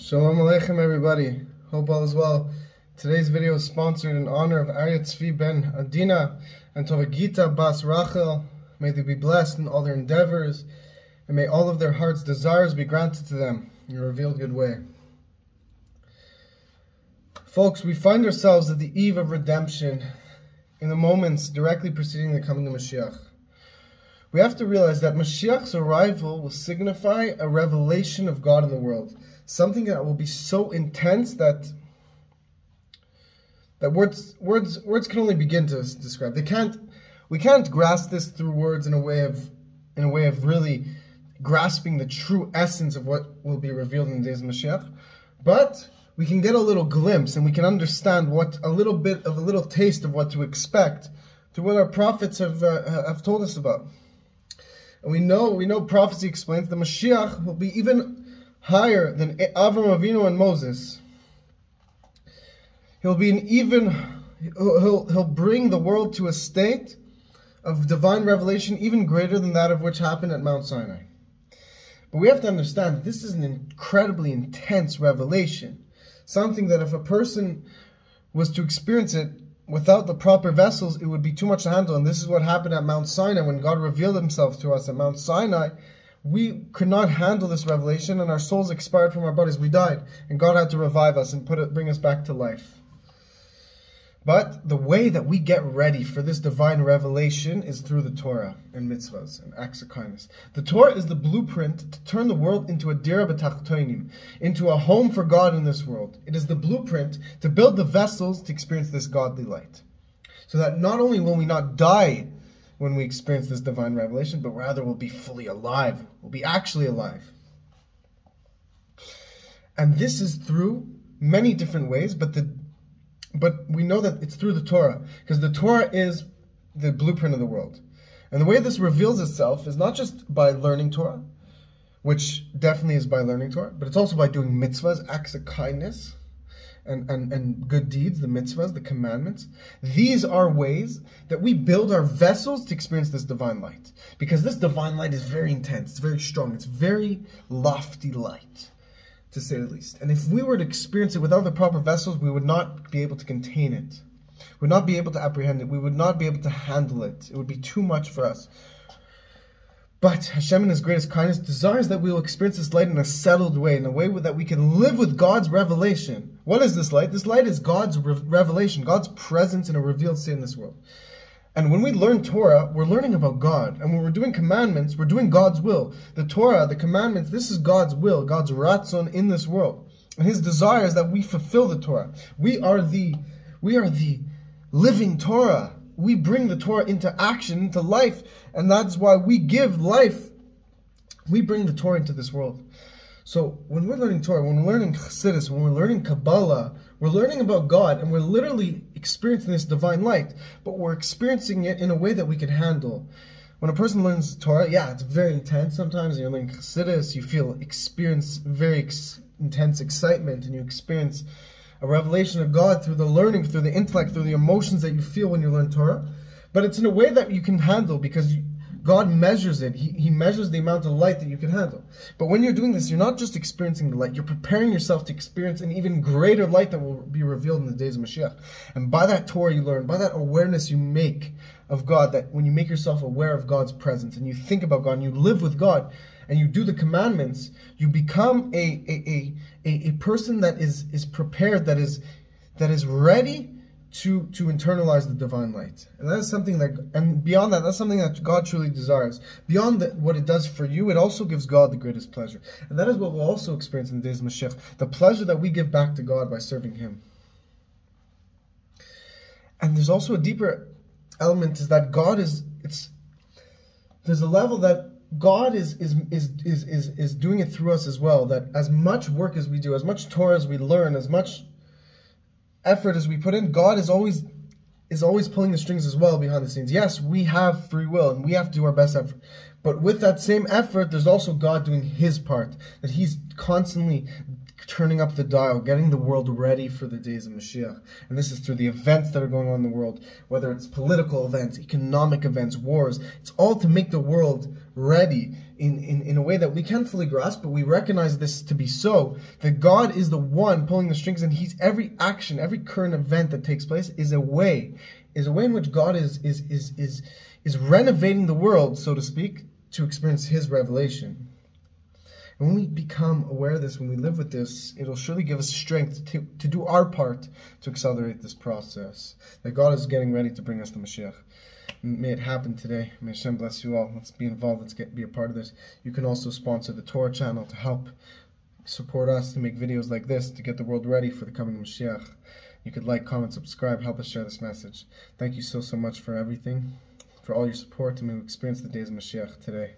Shalom Aleichem, everybody. Hope all is well. Today's video is sponsored in honor of Arya Tzvi ben Adina and Tovagita bas Rachel. May they be blessed in all their endeavors, and may all of their heart's desires be granted to them in a revealed good way. Folks, we find ourselves at the eve of redemption in the moments directly preceding the coming of Mashiach. We have to realize that Mashiach's arrival will signify a revelation of God in the world. Something that will be so intense that words can only begin to describe. We can't grasp this through words in a way of really grasping the true essence of what will be revealed in the days of Mashiach. But we can get a little glimpse and we can understand a little taste of what to expect through what our prophets have told us about. And we know prophecy explains the Mashiach will be even higher than Avram Avinu and Moses. He'll bring the world to a state of divine revelation even greater than that of which happened at Mount Sinai. But we have to understand that this is an incredibly intense revelation. Something that if a person was to experience it without the proper vessels, it would be too much to handle. And this is what happened at Mount Sinai when God revealed himself to us at Mount Sinai. We could not handle this revelation and our souls expired from our bodies. We died and God had to revive us and bring us back to life. But the way that we get ready for this divine revelation is through the Torah and mitzvahs and acts of kindness. The Torah is the blueprint to turn the world into a dira b'tachtonim, into a home for God in this world. It is the blueprint to build the vessels to experience this godly light. So that not only will we not die when we experience this divine revelation, but rather we'll be fully alive. We'll be actually alive. And this is through many different ways, but we know that it's through the Torah, because the Torah is the blueprint of the world. And the way this reveals itself is not just by learning Torah, which definitely is by learning Torah, but it's also by doing mitzvahs, acts of kindness, and good deeds, the mitzvahs, the commandments. These are ways that we build our vessels to experience this divine light. Because this divine light is very intense, it's very strong, it's very lofty light, to say the least. And if we were to experience it without the proper vessels, we would not be able to contain it. We would not be able to apprehend it. We would not be able to handle it. It would be too much for us. But Hashem in His greatest kindness desires that we will experience this light in a settled way, in a way that we can live with God's revelation. What is this light? This light is God's revelation, God's presence in a revealed state in this world. And when we learn Torah, we're learning about God. And when we're doing commandments, we're doing God's will. The Torah, the commandments, this is God's will, God's ratzon in this world. And His desire is that we fulfill the Torah. We are the living Torah. We bring the Torah into action, into life. And that's why we give life. We bring the Torah into this world. So when we're learning Torah, when we're learning Chassidus, when we're learning Kabbalah, we're learning about God and we're literally experiencing this divine light, but we're experiencing it in a way that we can handle. When a person learns Torah, yeah, it's very intense sometimes. You're learning Chassidus, you experience very intense excitement, and you experience a revelation of God through the learning, through the intellect, through the emotions that you feel when you learn Torah. But it's in a way that you can handle because God measures it. He measures the amount of light that you can handle. But when you're doing this, you're not just experiencing the light. You're preparing yourself to experience an even greater light that will be revealed in the days of Mashiach. And by that Torah you learn, by that awareness you make of God, that when you make yourself aware of God's presence and you think about God and you live with God and you do the commandments, you become a person that is prepared, that is ready to internalize the divine light. And that is something and beyond that, that's something that God truly desires. Beyond what it does for you, it also gives God the greatest pleasure. And that is what we'll also experience in the days of Mashiach, the pleasure that we give back to God by serving Him. And there's also a deeper element, is that God there's a level that God is doing it through us as well, that as much work as we do, as much Torah as we learn, as much effort as we put in, God is always pulling the strings as well behind the scenes. Yes, we have free will and we have to do our best effort. But with that same effort, there's also God doing His part, that He's constantly turning up the dial, getting the world ready for the days of Mashiach. And this is through the events that are going on in the world, whether it's political events, economic events, wars. It's all to make the world ready in a way that we can't fully grasp, but we recognize this to be so, that God is the one pulling the strings, and He's every action, every current event that takes place is a way in which God is renovating the world, so to speak, to experience His revelation. And when we become aware of this, when we live with this, it'll surely give us strength to do our part to accelerate this process. That God is getting ready to bring us the Mashiach. May it happen today. May Hashem bless you all. Let's be involved. Let's be a part of this. You can also sponsor the Torah channel to help support us to make videos like this to get the world ready for the coming Mashiach. You could like, comment, subscribe, help us share this message. Thank you so much for everything, for all your support, and may we experience the days of Mashiach today.